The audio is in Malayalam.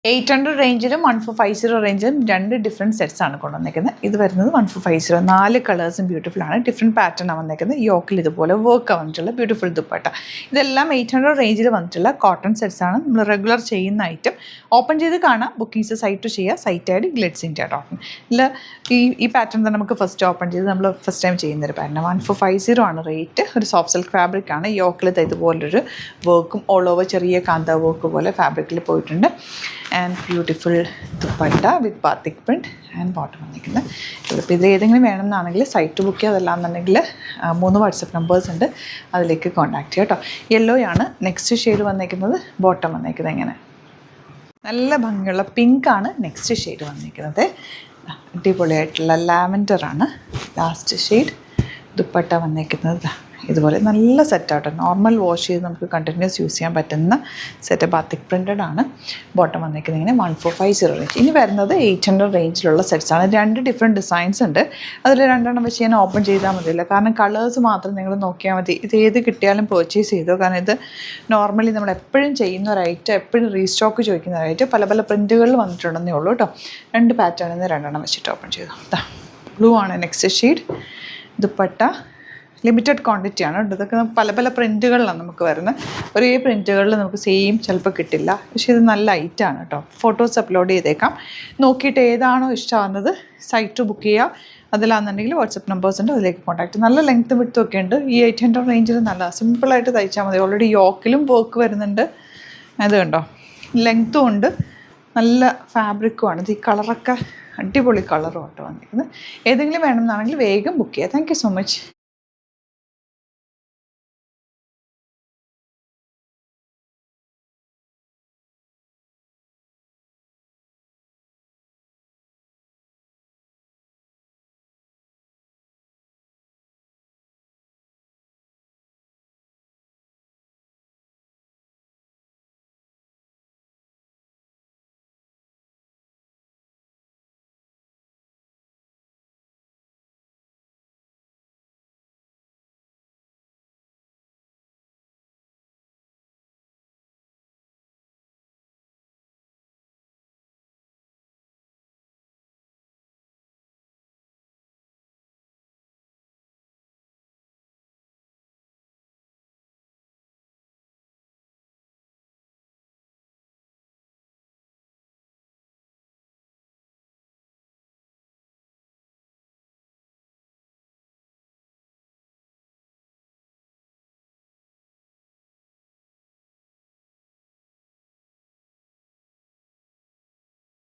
800 റേഞ്ചിലും 1450 റേഞ്ചിലും രണ്ട് ഡിഫറെൻറ്റ് സെറ്റ്സ് ആണ് കൊണ്ടുവന്നിരിക്കുന്നത്. ഇത് വരുന്നത് 1450, 4 കളേഴ്സും ബ്യൂട്ടിഫുൾ ആണ്. ഡിഫറെൻറ്റ് പാറ്റേൺ ആണ് വന്നിരിക്കുന്നത്. യോക്കിൽ ഇതുപോലെ വർക്ക് വന്നിട്ടുള്ള ബ്യൂട്ടിഫുൾ ദുപ്പട്ട. ഇതെല്ലാം 800 റേഞ്ചിൽ വന്നിട്ടുള്ള കോട്ടൺ സെറ്റ്സ് ആണ്. നമ്മൾ റെഗുലർ ചെയ്യുന്ന ഐറ്റം. ഓപ്പൺ ചെയ്ത് കാണാം, ബുക്കിങ്സ് സൈറ്റ് ചെയ്യുക. Site I D glitz India .in. ഇല്ല ഈ പാറ്റേൺ തന്നെ നമുക്ക് ഫസ്റ്റ് ഓപ്പൺ ചെയ്ത് നമ്മൾ ഫസ്റ്റ് ടൈം ചെയ്യുന്നൊരു പാറ്റേൺ. 1450 ആണ് റേറ്റ്. ഒരു സോഫ്റ്റ് സിൽക്ക് ഫാബ്രിക് ആണ്. യോക്കിൽ ഇതുപോലൊരു വർക്കും ഓൾ ഓവർ ചെറിയ കാന്ത വർക്ക് പോലെ ഫാബ്രിക്കിൽ പോയിട്ടുണ്ട്. And beautiful dupatta with batik print and bottom വന്നിരിക്കുന്നത്. ഇപ്പോൾ ഇത് ഏതെങ്കിലും വേണമെന്നാണെങ്കിൽ സൈറ്റ് ബുക്ക് ചെയ്യുക. അതല്ലാന്നുണ്ടെങ്കിൽ 3 വാട്സപ്പ് നമ്പേഴ്സ് ഉണ്ട്, അതിലേക്ക് കോൺടാക്ട് ചെയ്യുക കേട്ടോ. യെല്ലോ ആണ് നെക്സ്റ്റ് ഷെയ്ഡ് വന്നിരിക്കുന്നത്. ബോട്ടം വന്നിരിക്കുന്നത് എങ്ങനെ നല്ല ഭംഗിയുള്ള പിങ്കാണ് നെക്സ്റ്റ് ഷെയ്ഡ് വന്നിരിക്കുന്നത്. അടിപൊളിയായിട്ടുള്ള ലാവൻഡറാണ് ലാസ്റ്റ് ഷെയ്ഡ്. ദുപ്പട്ട വന്നിരിക്കുന്നത് ഇതുപോലെ നല്ല സെറ്റാട്ടോ. നോർമൽ വാഷ് ചെയ്ത് നമുക്ക് കണ്ടിന്യൂസ് യൂസ് ചെയ്യാൻ പറ്റുന്ന സെറ്റ്. ബാത്തിക് പ്രിൻറ്റഡ് ആണ്. ബോട്ടം വന്നിരിക്കുന്നത് ഇങ്ങനെ 1450 റേഞ്ച്. ഇനി വരുന്നത് 800 റേഞ്ചിലുള്ള സെറ്റ്സാണ്. 2 ഡിഫറെൻറ്റ് ഡിസൈൻസ് ഉണ്ട്. അതിൽ 2 വെച്ച് ഞാൻ ഓപ്പൺ ചെയ്താൽ മതിയല്ലോ, കാരണം കളേഴ്സ് മാത്രം നിങ്ങൾ നോക്കിയാൽ മതി. ഇത് ഏത് കിട്ടിയാലും പർച്ചേസ് ചെയ്തു, കാരണം ഇത് നോർമലി നമ്മൾ എപ്പോഴും ചെയ്യുന്ന ഒരു ഐറ്റം, എപ്പോഴും റീസ്റ്റോക്ക് ചോദിക്കുന്ന ഒരു ഐറ്റം. പല പ്രിൻറ്റുകളിൽ വന്നിട്ടുണ്ടെന്നേ ഉള്ളൂ കേട്ടോ. 2 പാറ്റേണിൽ നിന്ന് 2 വെച്ചിട്ട് ഓപ്പൺ ചെയ്തു. ബ്ലൂ ആണ് നെക്സ്റ്റ് ഷെയ്ഡ്. ദുപ്പട്ട ലിമിറ്റഡ് ക്വാണ്ടിറ്റിയാണ്. ഇതൊക്കെ പല പ്രിൻറ്റുകളിലാണ് നമുക്ക് വരുന്നത്. ഒരേ പ്രിൻറ്റുകളിൽ നമുക്ക് സെയിം ചിലപ്പോൾ കിട്ടില്ല, പക്ഷേ ഇത് നല്ല ഐറ്റാണ് കേട്ടോ. ഫോട്ടോസ് അപ്ലോഡ് ചെയ്തേക്കാം. നോക്കിയിട്ട് ഏതാണോ ഇഷ്ടമാകുന്നത് സൈറ്റ് ബുക്ക് ചെയ്യുക. അതിലാണെന്നുണ്ടെങ്കിൽ വാട്സപ്പ് നമ്പേഴ്സ് ഉണ്ട്, അതിലേക്ക് കോൺടാക്ട്. നല്ല ലെങ്ത്ത് വിഡ്ത്തും ഒക്കെ ഉണ്ട്. ഈ 800 റേഞ്ചിൽ നല്ല സിമ്പിളായിട്ട് തയ്ച്ചാൽ മതി. ഓൾറെഡി യോക്കിലും വർക്ക് വരുന്നുണ്ട്. അത് കണ്ടോ, ലെങ്ത്തും ഉണ്ട്, നല്ല ഫാബ്രിക്കുമാണ്. ഇത് ഈ കളറൊക്കെ അടിപൊളി കളറും ആട്ടോ വന്നിരിക്കുന്നത്. ഏതെങ്കിലും വേണമെന്നാണെങ്കിൽ വേഗം ബുക്ക് ചെയ്യുക. Thank you so much.